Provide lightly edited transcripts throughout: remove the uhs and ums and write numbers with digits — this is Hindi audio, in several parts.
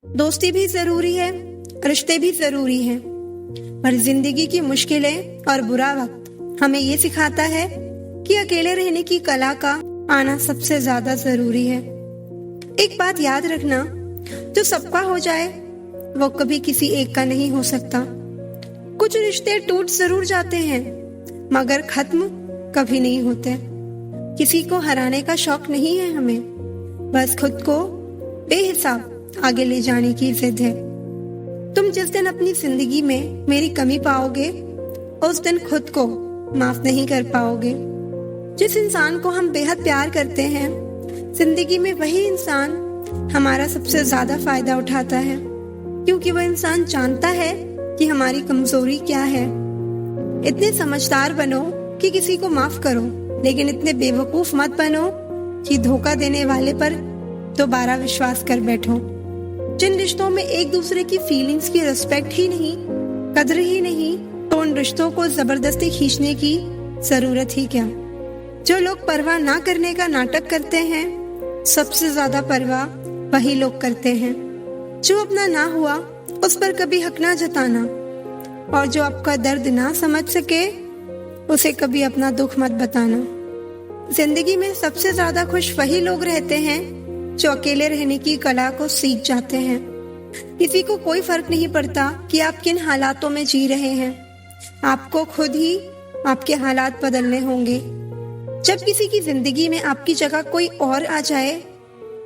दोस्ती भी जरूरी है, रिश्ते भी जरूरी हैं, पर जिंदगी की मुश्किलें और बुरा वक्त हमें ये सिखाता है कि अकेले रहने की कला का आना सबसे ज्यादा जरूरी है। एक बात याद रखना, जो सबका हो जाए वो कभी किसी एक का नहीं हो सकता। कुछ रिश्ते टूट जरूर जाते हैं मगर खत्म कभी नहीं होते। किसी को हराने का शौक नहीं है हमें, बस खुद को बेहिसाब आगे ले जाने की जिद है। तुम जिस दिन अपनी जिंदगी में मेरी कमी पाओगे उस दिन खुद को माफ नहीं कर पाओगे। जिस इंसान को हम बेहद प्यार करते हैं, जिंदगी में वही इंसान हमारा सबसे ज्यादा फायदा उठाता है, क्योंकि वह इंसान जानता है कि हमारी कमजोरी क्या है। इतने समझदार बनो कि किसी को माफ करो, लेकिन इतने बेवकूफ मत बनो कि धोखा देने वाले पर दोबारा विश्वास कर बैठो। जिन रिश्तों में एक दूसरे की फीलिंग्स की रिस्पेक्ट ही नहीं, कदर ही नहीं, तो उन रिश्तों को जबरदस्ती खींचने की जरूरत ही क्या। जो लोग परवाह ना करने का नाटक करते हैं, सबसे ज्यादा परवाह वही लोग करते हैं। जो अपना ना हुआ उस पर कभी हक ना जताना, और जो आपका दर्द ना समझ सके उसे कभी अपना दुख मत बताना। जिंदगी में सबसे ज्यादा खुश वही लोग रहते हैं जो अकेले रहने की कला को सीख जाते हैं। किसी को कोई फर्क नहीं पड़ता कि आप किन हालातों में जी रहे हैं, आपको खुद ही आपके हालात बदलने होंगे। जब किसी की जिंदगी में आपकी जगह कोई और आ जाए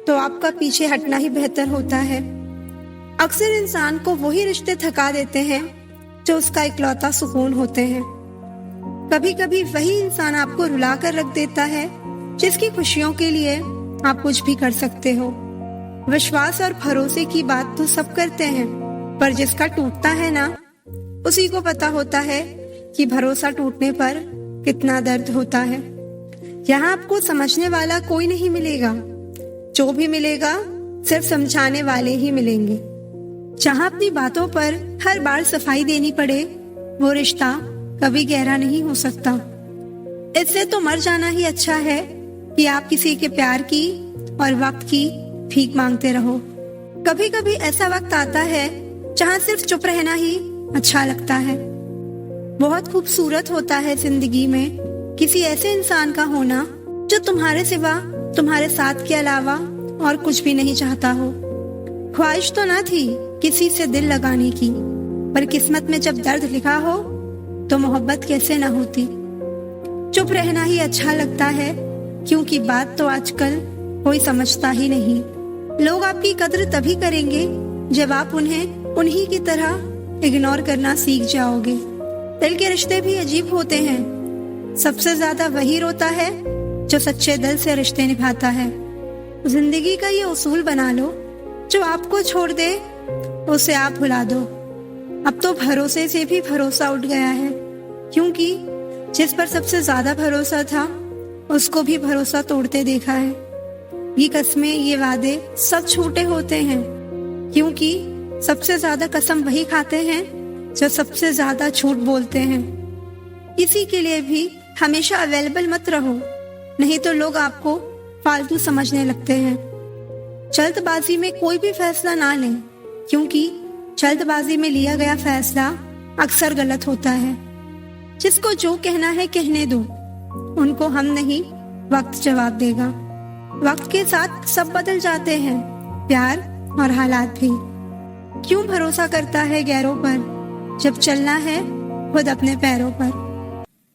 तो आपका पीछे हटना ही बेहतर होता है। अक्सर इंसान को वही रिश्ते थका देते हैं जो उसका इकलौता सुकून होते हैं। कभी कभी वही इंसान आपको रुला कर रख देता है जिसकी खुशियों के लिए आप कुछ भी कर सकते हो। विश्वास और भरोसे की बात तो सब करते हैं, पर जिसका टूटता है ना, उसी को पता होता है कि भरोसा टूटने पर कितना दर्द होता है। यहाँ आपको समझने वाला कोई नहीं मिलेगा, जो भी मिलेगा सिर्फ समझाने वाले ही मिलेंगे। जहाँ अपनी बातों पर हर बार सफाई देनी पड़े, वो रिश्ता कभी गहरा नहीं हो सकता। इससे तो मर जाना ही अच्छा है कि आप किसी के प्यार की और वक्त की भीख मांगते रहो। कभी कभी ऐसा वक्त आता है जहाँ सिर्फ चुप रहना ही अच्छा लगता है। बहुत खूबसूरत होता है जिंदगी में किसी ऐसे इंसान का होना जो तुम्हारे सिवा तुम्हारे साथ के अलावा और कुछ भी नहीं चाहता हो। ख्वाहिश तो ना थी किसी से दिल लगाने की, पर किस्मत में जब दर्द लिखा हो तो मोहब्बत कैसे ना होती। चुप रहना ही अच्छा लगता है, क्योंकि बात तो आजकल कोई समझता ही नहीं। लोग आपकी कद्र तभी करेंगे जब आप उन्हें उन्हीं की तरह इग्नोर करना सीख जाओगे। दिल के रिश्ते भी अजीब होते हैं। सबसे ज्यादा वही रोता है जो सच्चे दिल से रिश्ते निभाता है। जिंदगी का ये उसूल बना लो, जो आपको छोड़ दे उसे आप भुला दो। अब तो भरोसे से भी भरोसा उठ गया है, क्योंकि जिस पर सबसे ज्यादा भरोसा था उसको भी भरोसा तोड़ते देखा है। ये कस्में, ये वादे सब झूठे होते हैं, क्योंकि सबसे ज्यादा कसम वही खाते हैं जो सबसे ज्यादा झूठ बोलते हैं। किसी के लिए भी हमेशा अवेलेबल मत रहो, नहीं तो लोग आपको फालतू समझने लगते हैं। जल्दबाजी में कोई भी फैसला ना लें, क्योंकि जल्दबाजी में लिया गया फैसला अक्सर गलत होता है। जिसको जो कहना है कहने दो, उनको हम नहीं वक्त जवाब देगा। वक्त के साथ सब बदल जाते हैं, प्यार और हालात भी। क्यों भरोसा करता है गैरों पर जब चलना है खुद अपने पैरों पर।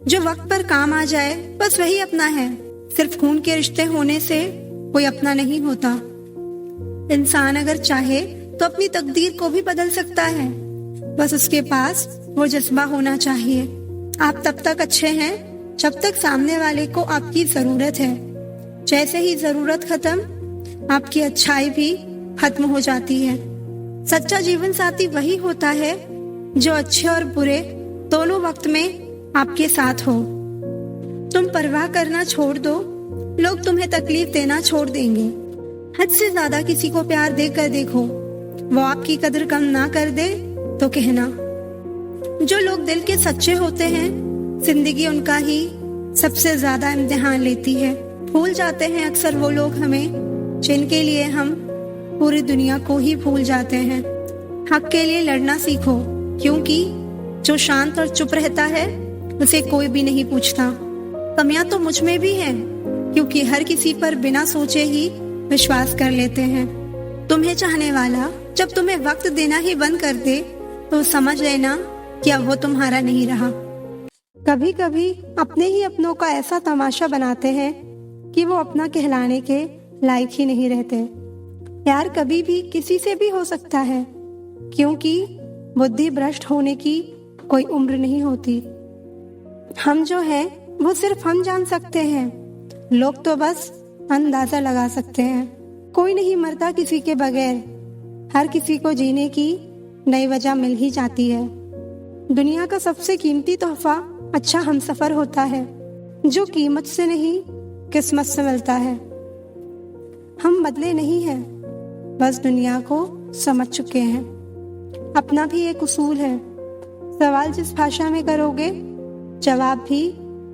जो वक्त पर काम आ जाए बस वही अपना है। सिर्फ खून के रिश्ते होने से कोई अपना नहीं होता। इंसान अगर चाहे तो अपनी तकदीर को भी बदल सकता है, बस उसके पास वो जज्बा होना चाहिए। आप तब तक अच्छे हैं जब तक सामने वाले को आपकी जरूरत है। जैसे ही जरूरत खत्म, आपकी अच्छाई भी खत्म हो जाती है। सच्चा जीवन साथी वही होता है जो अच्छे और बुरे दोनों वक्त में आपके साथ हो। तुम परवाह करना छोड़ दो, लोग तुम्हें तकलीफ देना छोड़ देंगे। हद से ज्यादा किसी को प्यार देकर देखो, वो आपकी कदर कम ना कर दे तो कहना। जो लोग दिल के सच्चे होते हैं, जिंदगी उनका ही सबसे ज्यादा इम्तिहान लेती है। भूल जाते हैं अक्सर वो लोग हमें जिनके लिए हम पूरी दुनिया को ही भूल जाते हैं। हक के लिए लड़ना सीखो, क्योंकि जो शांत और चुप रहता है उसे कोई भी नहीं पूछता। कमियां तो मुझ में भी हैं, क्योंकि हर किसी पर बिना सोचे ही विश्वास कर लेते हैं। तुम्हें चाहने वाला जब तुम्हें वक्त देना ही बंद कर दे तो समझ लेना कि अब वो तुम्हारा नहीं रहा। कभी कभी अपने ही अपनों का ऐसा तमाशा बनाते हैं कि वो अपना कहलाने के लायक ही नहीं रहते। प्यार कभी भी किसी से भी हो सकता है, क्योंकि बुद्धि भ्रष्ट होने की कोई उम्र नहीं होती। हम जो है वो सिर्फ हम जान सकते हैं, लोग तो बस अंदाजा लगा सकते हैं। कोई नहीं मरता किसी के बगैर, हर किसी को जीने की नई वजह मिल ही जाती है। दुनिया का सबसे कीमती तोहफा अच्छा हमसफर होता है, जो कीमत से नहीं किस्मत से मिलता है। हम बदले नहीं हैं, बस दुनिया को समझ चुके हैं। अपना भी एक उसूल है, सवाल जिस भाषा में करोगे जवाब भी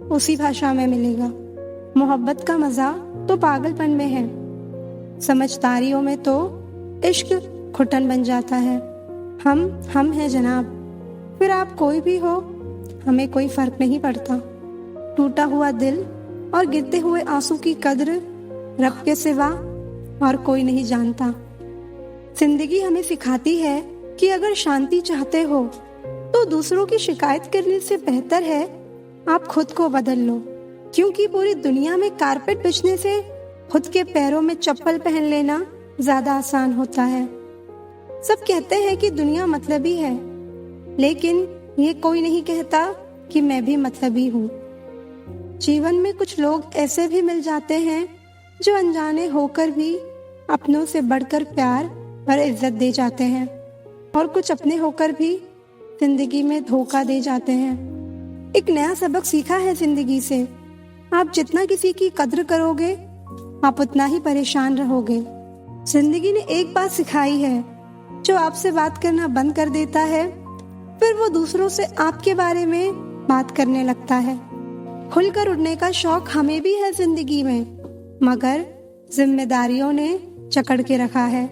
उसी भाषा में मिलेगा। मोहब्बत का मजा तो पागलपन में है, समझदारियों में तो इश्क घुटन बन जाता है। हम हैं जनाब, फिर आप कोई भी हो, हमें कोई फर्क नहीं पड़ता। टूटा हुआ दिल और गिरते हुए आंसू की कद्र रब के सिवा और कोई नहीं जानता। जिंदगी हमें सिखाती है कि अगर शांति चाहते हो तो दूसरों की शिकायत करने से बेहतर है आप खुद को बदल लो, क्योंकि पूरी दुनिया में कारपेट बिछने से खुद के पैरों में चप्पल पहन लेना ज्यादा आसान होता है। सब कहते हैं कि दुनिया मतलबी है, लेकिन ये कोई नहीं कहता कि मैं भी मतलबी हूँ। जीवन में कुछ लोग ऐसे भी मिल जाते हैं जो अनजाने होकर भी अपनों से बढ़कर प्यार और इज्जत दे जाते हैं, और कुछ अपने होकर भी जिंदगी में धोखा दे जाते हैं। एक नया सबक सीखा है जिंदगी से, आप जितना किसी की कद्र करोगे आप उतना ही परेशान रहोगे। जिंदगी ने एक बात सिखाई है, जो आपसे बात करना बंद कर देता है फिर वो दूसरों से आपके बारे में बात करने लगता है। खुलकर उड़ने का शौक हमें भी है जिंदगी में, मगर जिम्मेदारियों ने जकड़ के रखा है।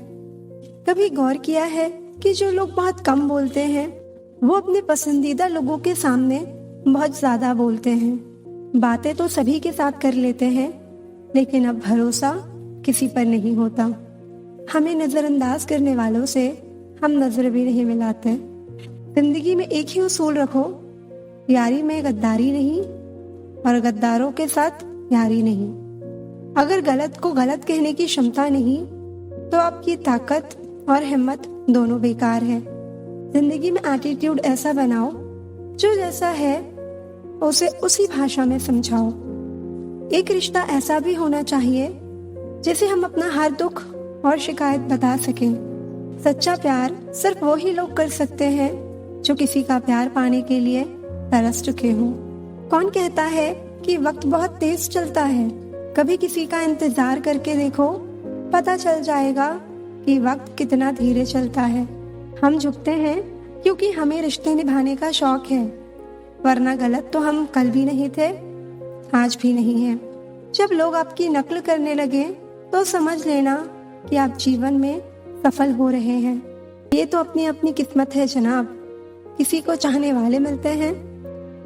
कभी गौर किया है कि जो लोग बहुत कम बोलते हैं वो अपने पसंदीदा लोगों के सामने बहुत ज्यादा बोलते हैं। बातें तो सभी के साथ कर लेते हैं, लेकिन अब भरोसा किसी पर नहीं होता। हमें नजरअंदाज करने वालों से हम नजर भी नहीं मिलाते। जिंदगी में एक ही उसूल रखो, यारी में गद्दारी नहीं और गद्दारों के साथ यारी नहीं। अगर गलत को गलत कहने की क्षमता नहीं तो आपकी ताकत और हिम्मत दोनों बेकार है। जिंदगी में एटीट्यूड ऐसा बनाओ, जो जैसा है उसे उसी भाषा में समझाओ। एक रिश्ता ऐसा भी होना चाहिए जिसे हम अपना हर दुख और शिकायत बता सकें। सच्चा प्यार सिर्फ वो ही लोग कर सकते हैं जो किसी का प्यार पाने के लिए तरस चुके हों। कौन कहता है कि वक्त बहुत तेज चलता है? कभी किसी का इंतजार करके देखो, पता चल जाएगा कि वक्त कितना धीरे चलता है। हम झुकते हैं क्योंकि हमें रिश्ते निभाने का शौक है, वरना गलत तो हम कल भी नहीं थे, आज भी नहीं है। जब लोग आपकी नकल करने लगे तो समझ लेना कि आप जीवन में सफल हो रहे हैं। ये तो अपनी अपनी किस्मत है जनाब। किसी को चाहने वाले मिलते हैं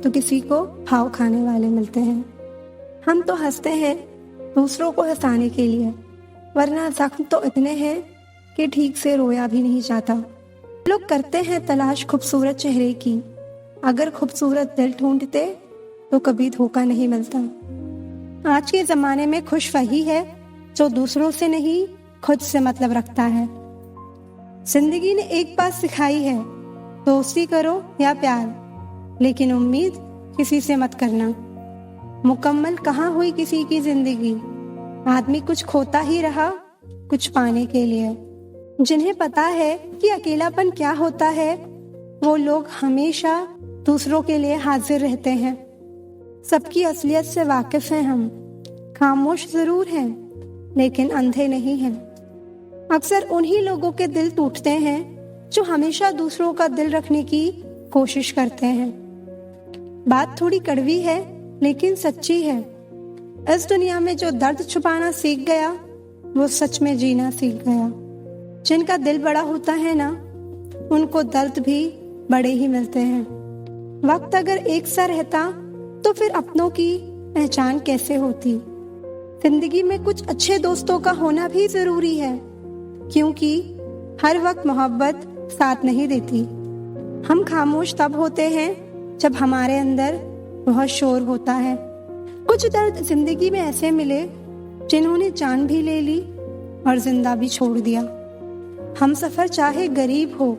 तो किसी को भाव खाने वाले मिलते हैं। हम तो हंसते हैं दूसरों को हंसाने के लिए, वरना जख्म तो इतने हैं कि ठीक से रोया भी नहीं जाता। लोग करते हैं तलाश खूबसूरत चेहरे की, अगर खूबसूरत दिल ढूंढते तो कभी धोखा नहीं मिलता। आज के जमाने में खुश वही है जो दूसरों से नहीं खुद से मतलब रखता है। जिंदगी ने एक बात सिखाई है, दोस्ती करो या प्यार, लेकिन उम्मीद किसी से मत करना। मुकम्मल कहाँ हुई किसी की जिंदगी, आदमी कुछ खोता ही रहा कुछ पाने के लिए। जिन्हें पता है कि अकेलापन क्या होता है, वो लोग हमेशा दूसरों के लिए हाजिर रहते हैं। सबकी असलियत से वाकिफ हैं हम, खामोश जरूर हैं लेकिन अंधे नहीं हैं। अक्सर उन्हीं लोगों के दिल टूटते हैं जो हमेशा दूसरों का दिल रखने की कोशिश करते हैं। बात थोड़ी कड़वी है लेकिन सच्ची है। इस दुनिया में जो दर्द छुपाना सीख गया वो सच में जीना सीख गया। जिनका दिल बड़ा होता है ना, उनको दर्द भी बड़े ही मिलते हैं। वक्त अगर एक सा रहता तो फिर अपनों की पहचान कैसे होती। जिंदगी में कुछ अच्छे दोस्तों का होना भी जरूरी है, क्योंकि हर वक्त मोहब्बत साथ नहीं देती। हम खामोश तब होते हैं जब हमारे अंदर बहुत शोर होता है। कुछ दर्द जिंदगी में ऐसे मिले जिन्होंने जान भी ले ली और जिंदा भी छोड़ दिया। हम सफर चाहे गरीब हो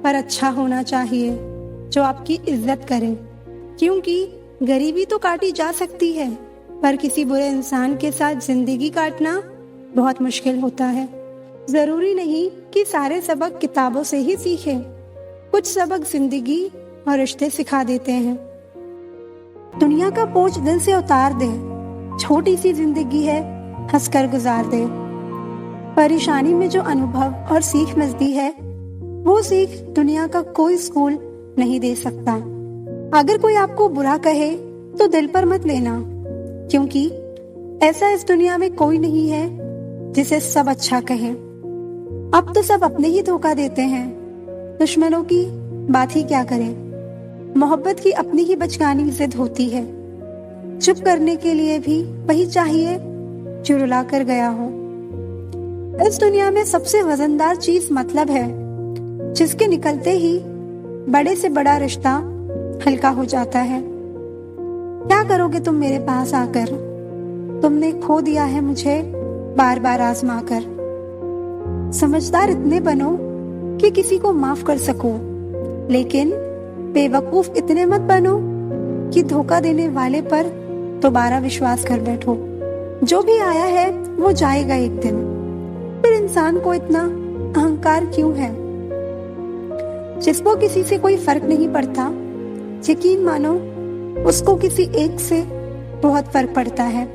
पर अच्छा होना चाहिए, जो आपकी इज्जत करे, क्योंकि गरीबी तो काटी जा सकती है पर किसी बुरे इंसान के साथ जिंदगी काटना बहुत मुश्किल होता है। जरूरी नहीं कि सारे सबक किताबों से ही सीखें, कुछ सबक जिंदगी और रिश्ते सिखा देते हैं। दुनिया का बोझ दिल से उतार दे, छोटी सी जिंदगी है हंसकर गुजार दे। परेशानी में जो अनुभव और सीख मिलती है, वो सीख दुनिया का कोई स्कूल नहीं दे सकता। अगर कोई आपको बुरा कहे तो दिल पर मत लेना, क्योंकि ऐसा इस दुनिया में कोई नहीं है जिसे सब अच्छा कहे। अब तो सब अपने ही धोखा देते हैं, दुश्मनों की बात ही क्या करें। मोहब्बत की अपनी ही बचकानी जिद होती है, चुप करने के लिए भी वही चाहिए जो रुला कर गया हो। इस दुनिया में सबसे वजनदार चीज मतलब है, जिसके निकलते ही बड़े से बड़ा रिश्ता हल्का हो जाता है। क्या करोगे तुम मेरे पास आकर, तुमने खो दिया है मुझे बार बार आजमा कर। समझदार इतने बनो कि किसी को माफ कर सको, लेकिन बेवकूफ इतने मत बनो कि धोखा देने वाले पर दोबारा विश्वास कर बैठो। जो भी आया है वो जाएगा एक दिन, फिर इंसान को इतना अहंकार क्यों है। जिसको किसी से कोई फर्क नहीं पड़ता, यकीन मानो उसको किसी एक से बहुत फर्क पड़ता है।